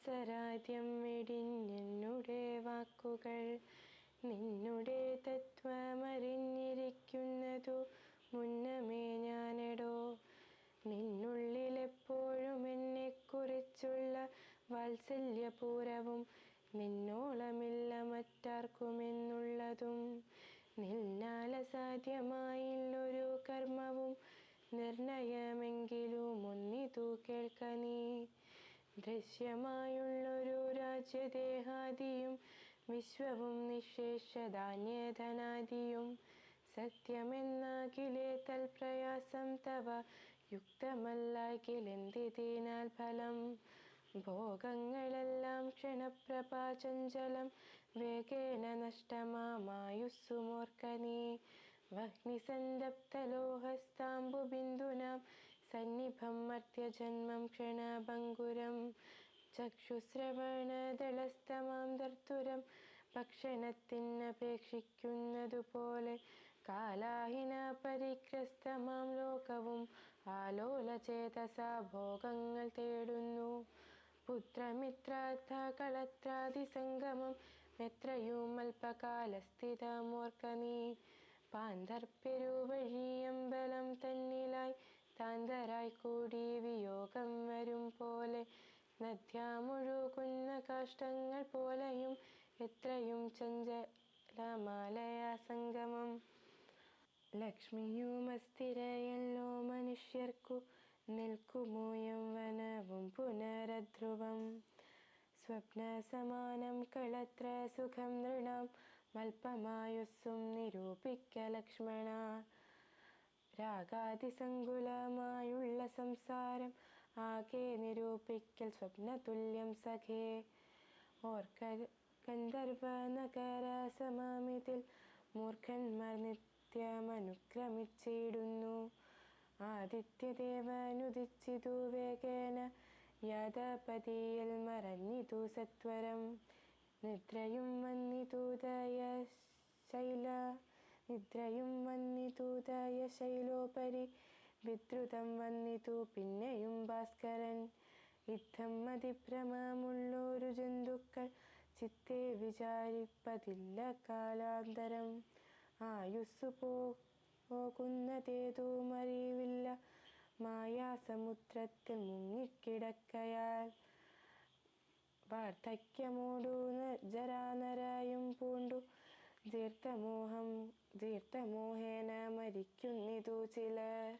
വത്സരാദ്യം വെടിഞ്ഞെന്നുടെ വാക്കുകൾ നിന്നുടെ തത്വമറിഞ്ഞിരിക്കുന്നതു മുന്നമേ ഞാനെടോ. നിന്നുള്ളിലെപ്പോഴും എന്നെക്കുറിച്ചുള്ള വാത്സല്യപൂരവും നിന്നോളമില്ല മറ്റാർക്കുമെന്നുള്ളതും. നിന്നാലസാധ്യമായില്ലൊരു കർമ്മവും നിർണയമെങ്കിലും ഒന്നിതു കേൾക്ക നീ. ദൃശ്യമായുള്ളൊരു രാജ്യദേഹാദിയും വിശ്വവും നിശേഷധാന്യധനാദിയും സത്യമെന്നാകിലേ തൽപ്രയാസം തവ യുക്തമല്ലാകിലെന്തിനാൽ ഫലം. ഭോഗങ്ങളെല്ലാം ക്ഷണപ്രഭാചഞ്ചലം വേഗേന നഷ്ടമായുസ്സുമോർക്ക നീ. വഹ്നിസന്തപ്തലോഹസ്താംബുബിന്ദുനാം സന്നിഭം മർത്യജന്മം ക്ഷണഭംഗുരം. ചക്ഷുശ്രവണദളസ്തമാം ദർത്തുരം ഭക്ഷണത്തിനപേക്ഷിക്കുന്നതുപോലെ കാലാഹിന പരിഗ്രസ്തമാം ലോകവും ആലോലചേതസാ ഭോഗങ്ങൾ തേടുന്നു. പുത്രമിത്രാർത്ഥ കളത്രാദിസംഗമം എത്രയും അല്പകാലസ്ഥിതമോർക്ക നീ. പാന്തർപ്പെരുവഴിയമ്പലം തന്നിലായി താന്തരായി കൂടി വിയോഗം വരും പോലെ നദ്യാമൊഴുകുന്ന കാഷ്ടങ്ങൾ പോലെയും എത്രയും ചഞ്ചലമാലയാ സംഗമം. ലക്ഷ്മിയുമസ്ഥിരയല്ലോ മനുഷ്യർക്കു നിൽക്കുമോ യൗവനവും പുനരധ്രുവം. സ്വപ്നസമാനം കളത്ര സുഖം നൃണാം മൽപമായുസ്സും നിരൂപിക്ക ലക്ഷ്മണ. രാഗാതിസങ്കുലമായുള്ള സംസാരം ആകെ നിരൂപിക്കൽ സ്വപ്നതുല്യം സഖേ. ഓർക്ക ഗന്ധർവ നഗരസമമിതിൽ മൂർഖന്മാർ നിത്യമനുക്രമിച്ചിടുന്നു. ആദിത്യദേവനുദിച്ചിതു വേഗേന യാദപതിയിൽ മറഞ്ഞിതു സത്വരം. നിദ്രയും വന്നിതു ദയശൈലോപരി വിദ്രുതം വന്നിതു പിന്നെയും ഭാസ്കരൻ. യുദ്ധം അതിഭ്രമമുള്ളൊരു ജന്തുക്കൾ ചിത്തെ വിചാരിപ്പതില്ല കാലാന്തരം. ആയുസ്സു പോകുന്നതേതുമറിവില്ല മായാസമുദ്രത്തിൽ മുങ്ങിക്കിടക്കയാൽ. വാർദ്ധക്യമോടു ജരാനരയും പൂണ്ടു ജീർത്തമോഹേന മരിക്കുന്നിതു ചിലർ.